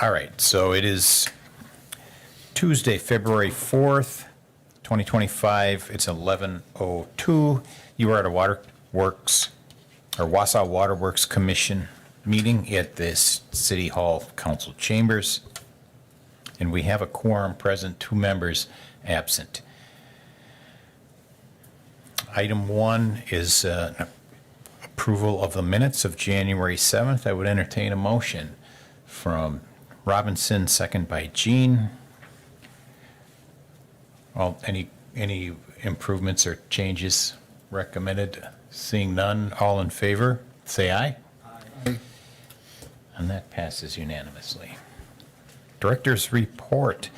All right, so it is Tuesday, February 4th, 2025. It's 11:02. You are at a Waterworks, or Wausau Waterworks Commission meeting at this City Hall Council Chambers. And we have a quorum present, 2 members absent. Item 1 is approval of the minutes of January 7th. I would entertain a motion from Robinson, second by Jean. Any improvements or changes recommended? Seeing none, all in favor, say aye. Aye. And that passes unanimously. Director's report.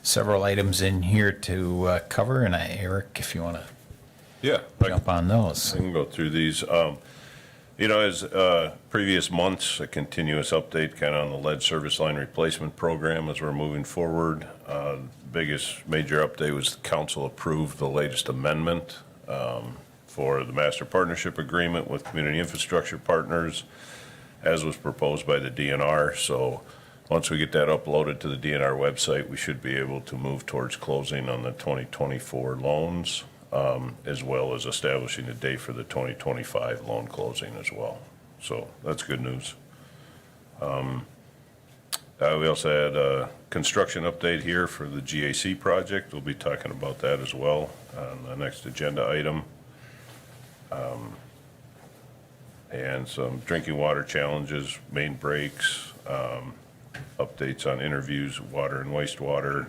Several items in here to cover, and Eric, if you want to jump on those. I can go through these. As previous months, a continuous update kind of on the lead service line replacement program as we're moving forward. Biggest major update was the council approved the latest amendment for the master partnership agreement with community infrastructure partners, as was proposed by the DNR. So once we get that uploaded to the DNR website, we should be able to move towards closing on the 2024 loans, as well as establishing a date for the 2025 loan closing as well. So that's good news. We also had a construction update here for the GAC project. We'll be talking about that as well on the next agenda item. And some drinking water challenges, main breaks, updates on interviews, water and wastewater,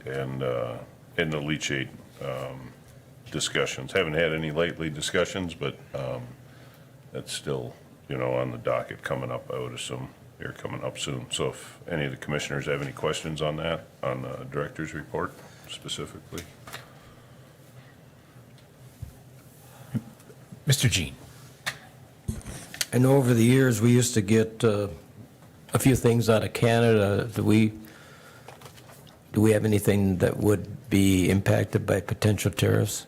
and the leachate discussions. Haven't had any lately discussions, but that's still, on the docket coming up, I would assume, here coming up soon. So if any of the commissioners have any questions on that, on the director's report specifically. Mr. Jean. I know over the years, we used to get a few things out of Canada. Do we have anything that would be impacted by potential tariffs?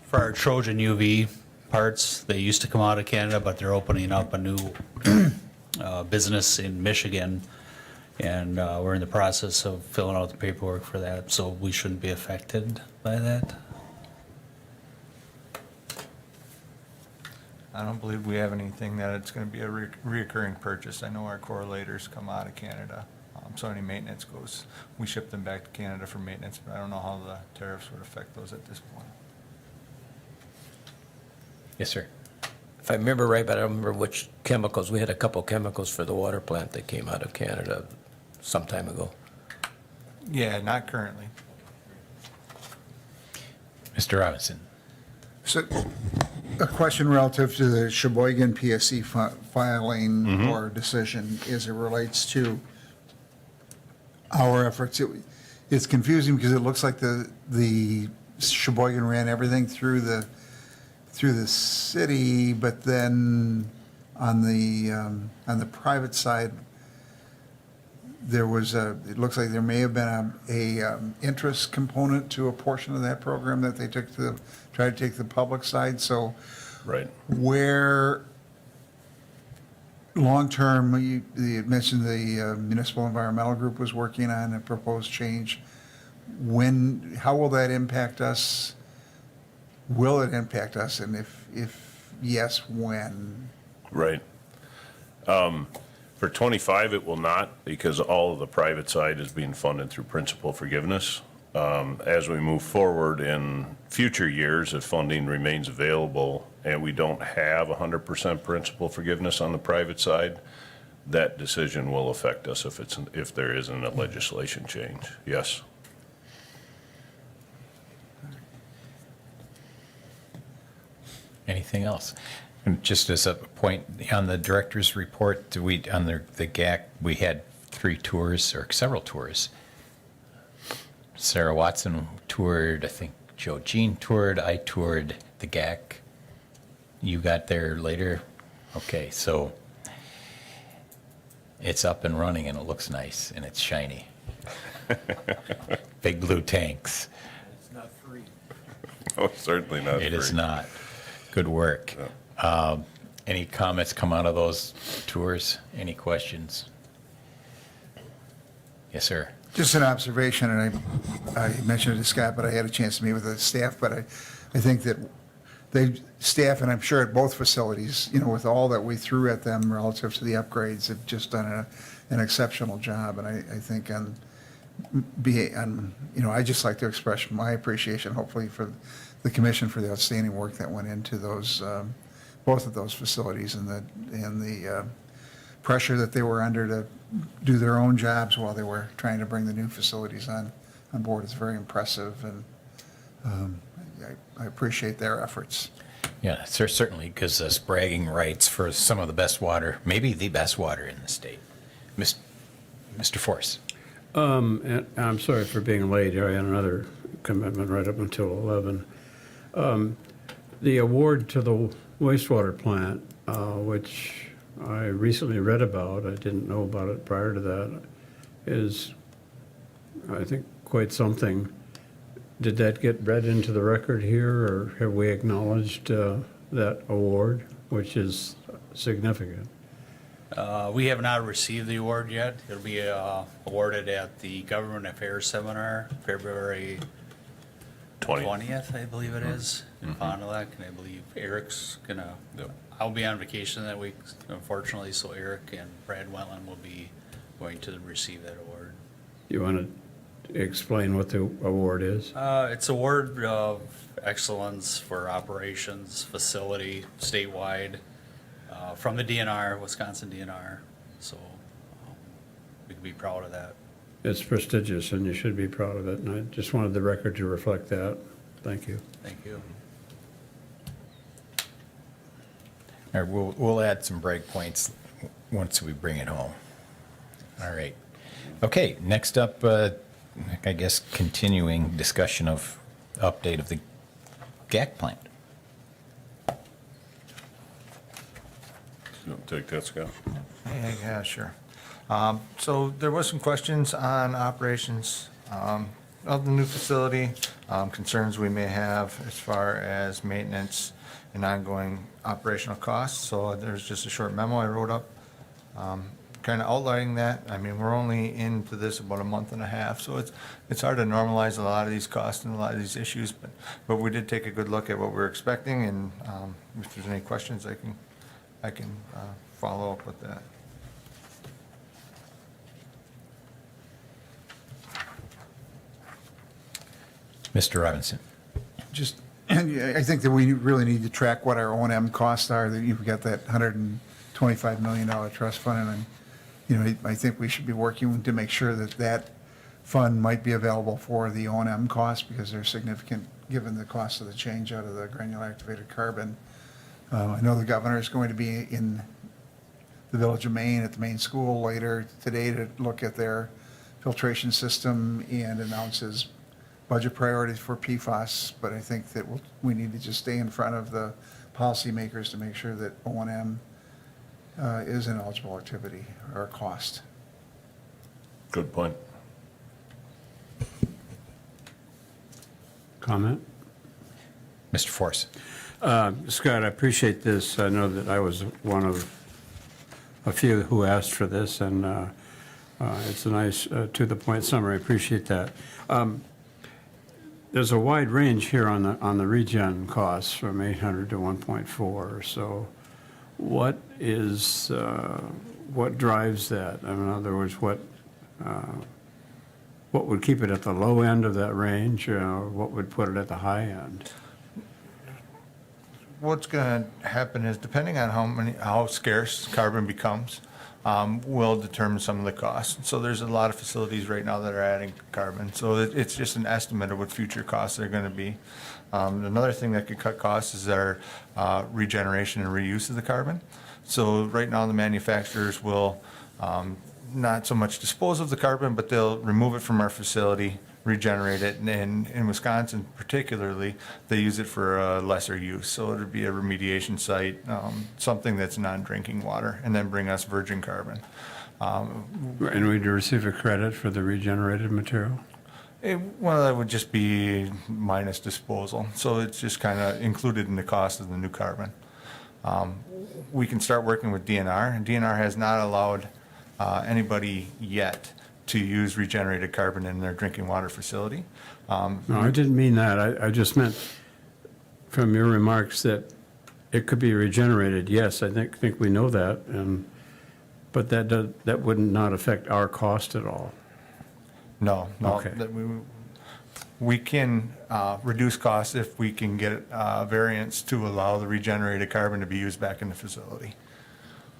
For our Trojan UV parts, they used to come out of Canada, but they're opening up a new business in Michigan, and we're in the process of filling out the paperwork for that, so we shouldn't be affected by that. I don't believe we have anything that it's going to be a reoccurring purchase. I know our correlators come out of Canada, so any maintenance goes, we ship them back to Canada for maintenance, but I don't know how the tariffs would affect those at this point. Yes, sir. If I remember right, but I don't remember which chemicals. We had a couple chemicals for the water plant that came out of Canada some time ago. Yeah, not currently. Mr. Robinson. So, a question relative to the Sheboygan PSC filing or decision as it relates to our efforts. It's confusing because it looks like the Sheboygan ran everything through the city, but then on the private side, there was it looks like there may have been a interest component to a portion of that program that they tried to take the public side. So Right. where long-term, you mentioned the Municipal Environmental Group was working on a proposed change. How will that impact us? Will it impact us? And if yes, when? Right. For 25, it will not, because all of the private side is being funded through principal forgiveness. As we move forward in future years, if funding remains available and we don't have 100% principal forgiveness on the private side, that decision will affect us if there isn't a legislation change. Yes. Anything else? And just as a point, on the director's report, on the GAC, we had 3 tours, or several tours. Sarah Watson toured, I think Joe Jean toured, I toured the GAC. You got there later? Okay, so it's up and running and it looks nice and it's shiny. Big blue tanks. not free. Oh, certainly not It is free. not. Good work. Any comments come out of those tours? Any questions? Yes, sir. Just an observation, and I mentioned it to Scott, but I had a chance to meet with the staff, but I think that staff, and I'm sure at both facilities, with all that we threw at them relative to the upgrades, have just done an exceptional job, and I think I just like to express my appreciation, hopefully, for the commission for the outstanding work that went into those, both of those facilities, and the pressure that they were under to do their own jobs while they were trying to bring the new facilities on board. It's very impressive, and I appreciate their efforts. Yeah, certainly gives us bragging rights for some of the best water, maybe the best water in the state. Mr. Force. And I'm sorry for being late. I had another commitment right up until 11. The award to the wastewater plant, which I recently read about, I didn't know about it prior to that, is, I think, quite something. Did that get read into the record here, or have we acknowledged that award, which is significant? We have not received the award yet. It'll be awarded at the Government Affairs Seminar, February 20th, I believe it is, in Fond du Lac, and I believe Eric's gonna, I'll be on vacation that week, unfortunately, so Eric and Brad Wetland will be going to receive that award. You want to explain what the award is? It's award of excellence for operations, facility, statewide, from the DNR, Wisconsin DNR, so we can be proud of that. It's prestigious, and you should be proud of it, and I just wanted the record to reflect that. Thank you. Thank you. All right, we'll add some break points once we bring it home. All right. Okay, next up, I guess continuing discussion of update of the GAC plant. You want to take that, Scott? Yeah, sure. So there was some questions on operations of the new facility, concerns we may have as far as maintenance and ongoing operational costs. So there's just a short memo I wrote up, kind of outlining that. I mean, we're only into this about a month and a half, so it's hard to normalize a lot of these costs and a lot of these issues, but we did take a good look at what we're expecting, and if there's any questions, I can follow up with that. Mr. Robinson. Just, and I think that we really need to track what our O&M costs are, that you've got that $125 million trust fund, and, I think we should be working to make sure that that fund might be available for the O&M costs, because they're significant, given the cost of the change out of the granular activated carbon. I know the governor is going to be in the Village of Maine at the Maine School later today to look at their filtration system and announce his budget priorities for PFAS, but I think that we need to just stay in front of the policymakers to make sure that O&M is an eligible activity or cost. Good point. Comment? Mr. Force. Scott, I appreciate this. I know that I was one of a few who asked for this, and it's a nice, to-the-point summary. I appreciate that. There's a wide range here on the regen costs from 800 to 1.4. So, what drives that? In other words, what would keep it at the low end of that range? What would put it at the high end? What's going to happen is, depending on how scarce carbon becomes, will determine some of the costs. So there's a lot of facilities right now that are adding carbon. So it's just an estimate of what future costs are going to be. Another thing that could cut costs is our regeneration and reuse of the carbon. So right now the manufacturers will not so much dispose of the carbon, but they'll remove it from our facility, regenerate it, and in Wisconsin particularly, they use it for a lesser use. So it would be a remediation site, something that's non-drinking water, and then bring us virgin carbon. And we'd receive a credit for the regenerated material? Well, that would just be minus disposal, so it's just kind of included in the cost of the new carbon. We can start working with DNR, and DNR has not allowed anybody yet to use regenerated carbon in their drinking water facility. No, I didn't mean that. I just meant from your remarks that it could be regenerated. Yes, I think we know that, but that would not affect our cost at all. No, Okay. that we can reduce costs if we can get variance to allow the regenerated carbon to be used back in the facility.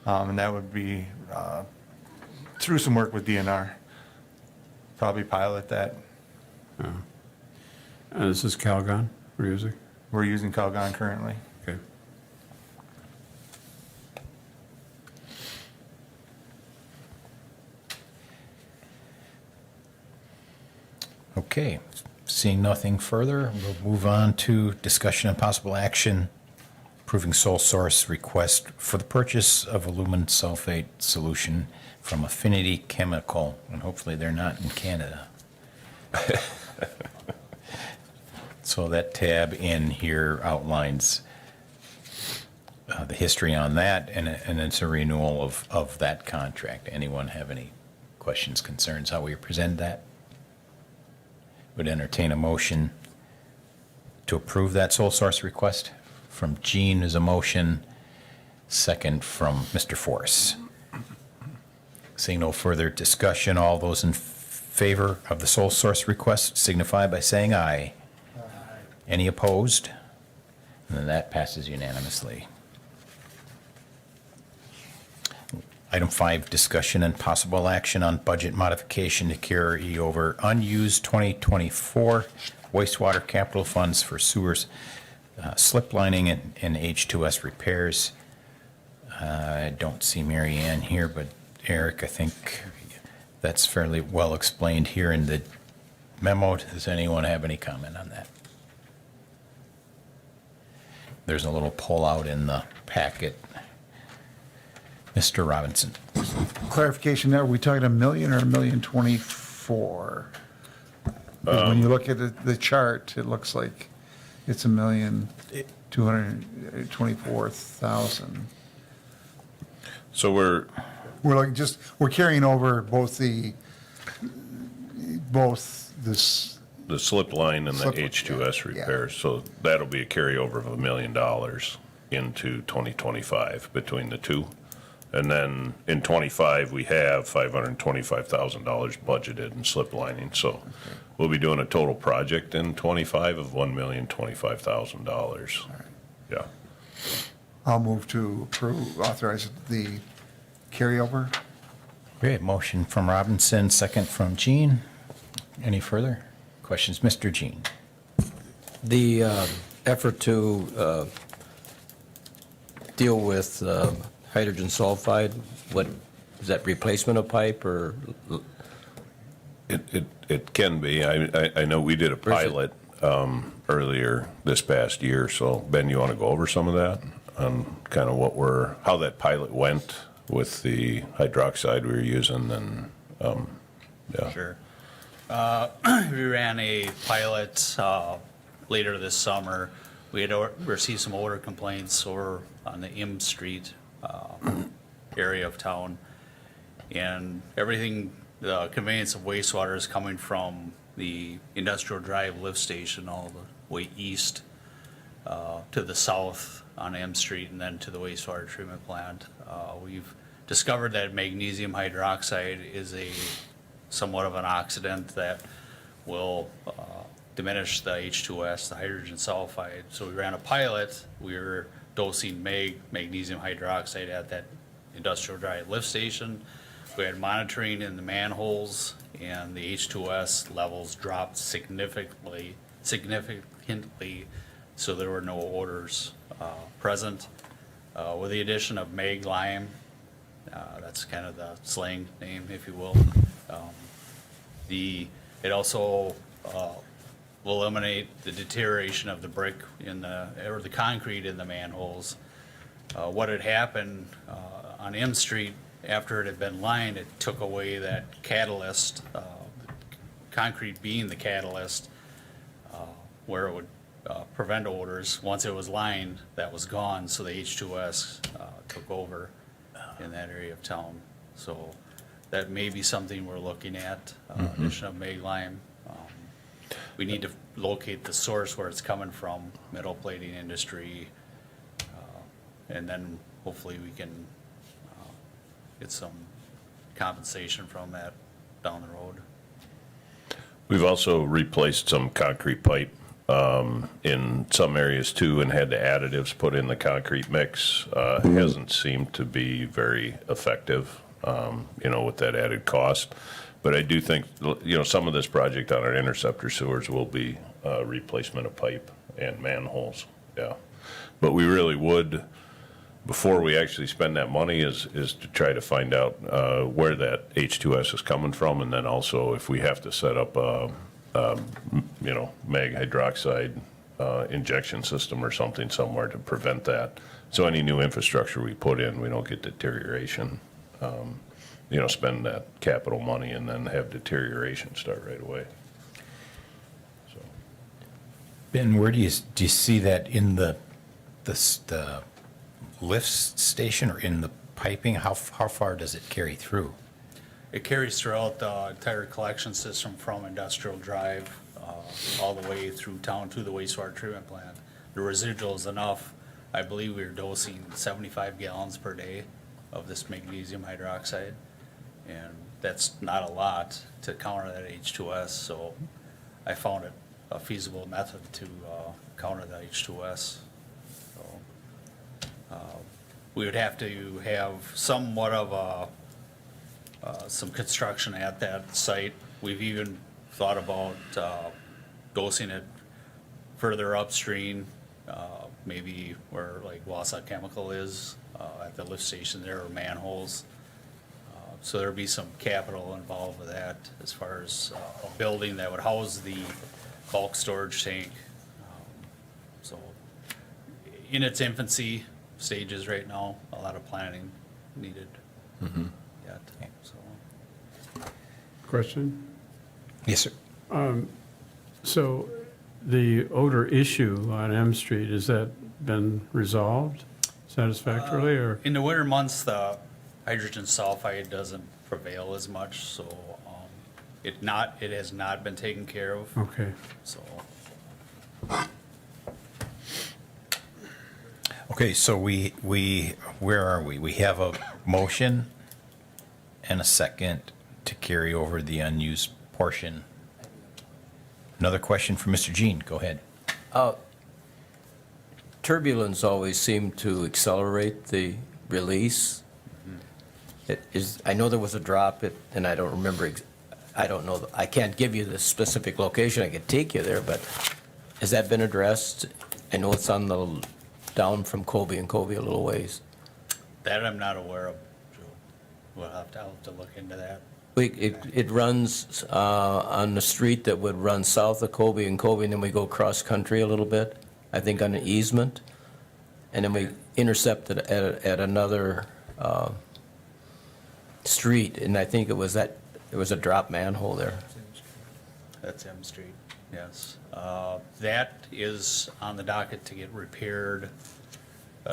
And that would be through some work with DNR. Probably pilot that. This is Calgon we're using? We're using Calgon currently. Okay. Okay, seeing nothing further, we'll move on to discussion and possible action approving sole source request for the purchase of aluminum sulfate solution from Affinity Chemical, and hopefully they're not in Canada. So that tab in here outlines the history on that, and it's a renewal of that contract. Anyone have any questions, concerns, how we present that? Would entertain a motion to approve that sole source request. From Gene is a motion, second from Mr. Force. Seeing no further discussion, all those in favor of the sole source request signify by saying aye. Any opposed? And then that passes unanimously. Item 5, discussion and possible action on budget modification to carry over unused 2024 wastewater capital funds for sewers, slip lining and H2S repairs. I don't see Mary Ann here, but Eric, I think that's fairly well explained here in the memo. Does anyone have any comment on that? There's a little pull out in the packet. Mr. Robinson. Clarification there, are we talking 1 million or 1,024,000? 'Cause when you look at the chart, it looks like it's 1,224,000. So we're, We're carrying over both this, the slip line and the Slip- H2S yeah. repairs, so that'll be a carryover of $1 million into 2025 between the two. And then in '25, we have $525,000 budgeted in slip lining, so we'll be doing a total project in '25 of $1,025,000. Yeah. I'll move to authorize the carryover. Great, motion from Robinson, second from Jean. Any further questions? Mr. Jean? The effort to deal with hydrogen sulfide, what, is that replacement of pipe or? It can be. I know we did a Where is it? pilot earlier this past year, so Ben, you want to go over some of that? On kind of how that pilot went with the hydroxide we were using and, yeah. Sure. We ran a pilot later this summer. We had received some odor complaints over on the M Street area of town. And everything, the conveyance of wastewater is coming from the Industrial Drive lift station all the way east to the south on M Street and then to the wastewater treatment plant. We've discovered that magnesium hydroxide is somewhat of an oxidant that will diminish the H2S, the hydrogen sulfide. So we ran a pilot. We were dosing magnesium hydroxide at that Industrial Drive lift station. We had monitoring in the manholes, and the H2S levels dropped significantly, so there were no odors present. With the addition of mag lime, that's kind of the slang name, if you will. It also will eliminate the deterioration of the brick or the concrete in the manholes. What had happened on M Street after it had been lined, it took away that catalyst concrete being the catalyst, where it would prevent odors. Once it was lined, that was gone, so the H2S took over in that area of town. So that may be something we're looking at, addition of mag lime. We need to locate the source where it's coming from, metal plating industry, and then hopefully we can get some compensation from that down the road. We've also replaced some concrete pipe in some areas too, and had the additives put in the concrete mix. Hasn't seemed to be very effective, with that added cost. But I do think, some of this project on our interceptor sewers will be replacement of pipe and manholes, yeah. But we really would, before we actually spend that money, is to try to find out where that H2S is coming from, and then also if we have to set up mag hydroxide injection system or something somewhere to prevent that. So any new infrastructure we put in, we don't get deterioration. Spend that capital money and then have deterioration start right away. So Ben, where do you see that in the lift station or in the piping? How far does it carry through? It carries throughout the entire collection system from Industrial Drive all the way through town to the wastewater treatment plant. The residual is enough. I believe we were dosing 75 gallons per day of this magnesium hydroxide, and that's not a lot to counter that H2S, so I found it a feasible method to counter the H2S. So, we would have to have somewhat of some construction at that site. We've even thought about dosing it further upstream, maybe where like Wausau Chemical is, at the lift station there, or manholes. So there'd be some capital involved with that as far as a building that would house the bulk storage tank. So in its infancy stages right now, a lot of planning needed yet, so. Question? Yes, sir. So the odor issue on M Street, has that been resolved satisfactorily, or? In the winter months, the hydrogen sulfide doesn't prevail as much, so it has not been taken care of, Okay. so. Okay, so where are we? We have a motion and a second to carry over the unused portion. Another question from Mr. Jean, go ahead. Turbulence always seemed to accelerate the release. I know there was a drop, and I don't remember, I don't know, I can't give you the specific location, I could take you there, but has that been addressed? I know it's on the, down from Colby and Colby a little ways. That I'm not aware of, Joe. I'll have to look into that. It runs on the street that would run south of Colby and Colby, and then we go cross-country a little bit, I think on an easement, and then we intercept it at another street, and I think it was there was a drop manhole there. That's M Street, yes. That is on the docket to get repaired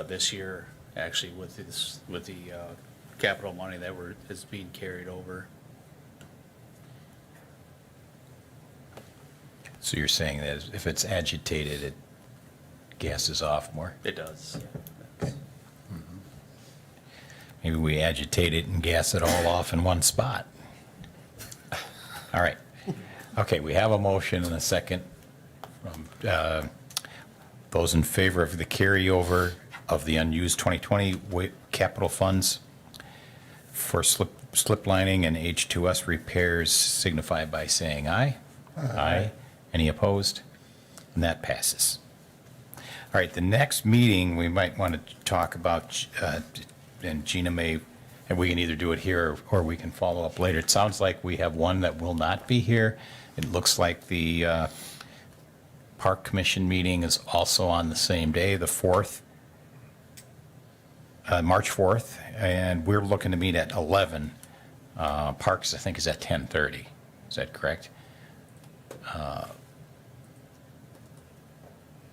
this year, actually, with the capital money that is being carried over. So you're saying that if it's agitated, it gases off more? It does. Maybe we agitate it and gas it all off in one spot. All right. Okay, we have a motion and a second. Those in favor of the carryover of the unused 2020 capital funds for slip lining and H2S repairs signify by saying aye. Aye. Any opposed? And that passes. All right, the next meeting, we might want to talk about, and Gina may, and we can either do it here or we can follow up later. It sounds like we have one that will not be here. It looks like the Park Commission meeting is also on the same day, the 4th, March 4th, and we're looking to meet at 11. Parks, I think, is at 10:30. Is that correct?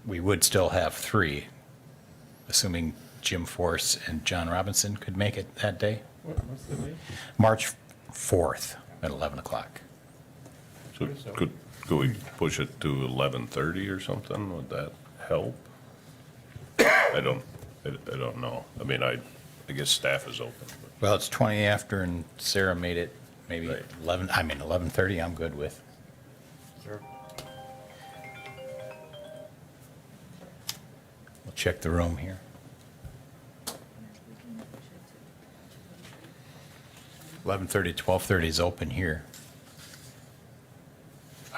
We would still have 3, assuming Jim Force and John Robinson could make it that day. What's the date? March 4th at 11 o'clock. So could we push it to 11:30 or something? Would that help? I don't know. I mean, I guess staff is open. But Well, it's 20 after, and Sarah made it maybe Right. 11:30 I'm good with. Sure. We'll check the room here. 11:30, 12:30 is open here.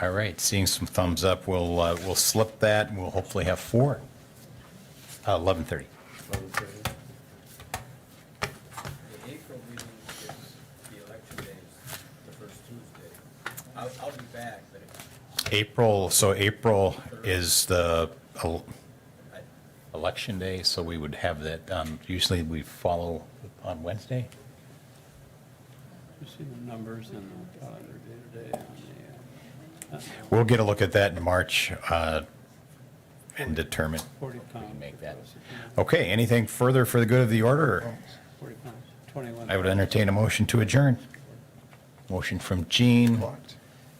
All right, seeing some thumbs up, we'll slip that, and we'll hopefully have 4. 11:30. The April meeting is the election day, is the first Tuesday. I'll be back, but April is the election day, so we would have that, usually we follow on Wednesday. You see the numbers in the calendar day-to-day on the, We'll get a look at that in March and determine. 40 we pounds. can make that. Okay, anything further for the good of the order? Or 40 pounds, 21. I would entertain a motion to adjourn. Motion from Gene,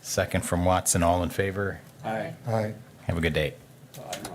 second from Watson, all in favor. Aye. Aye. Have a good day. Well, I know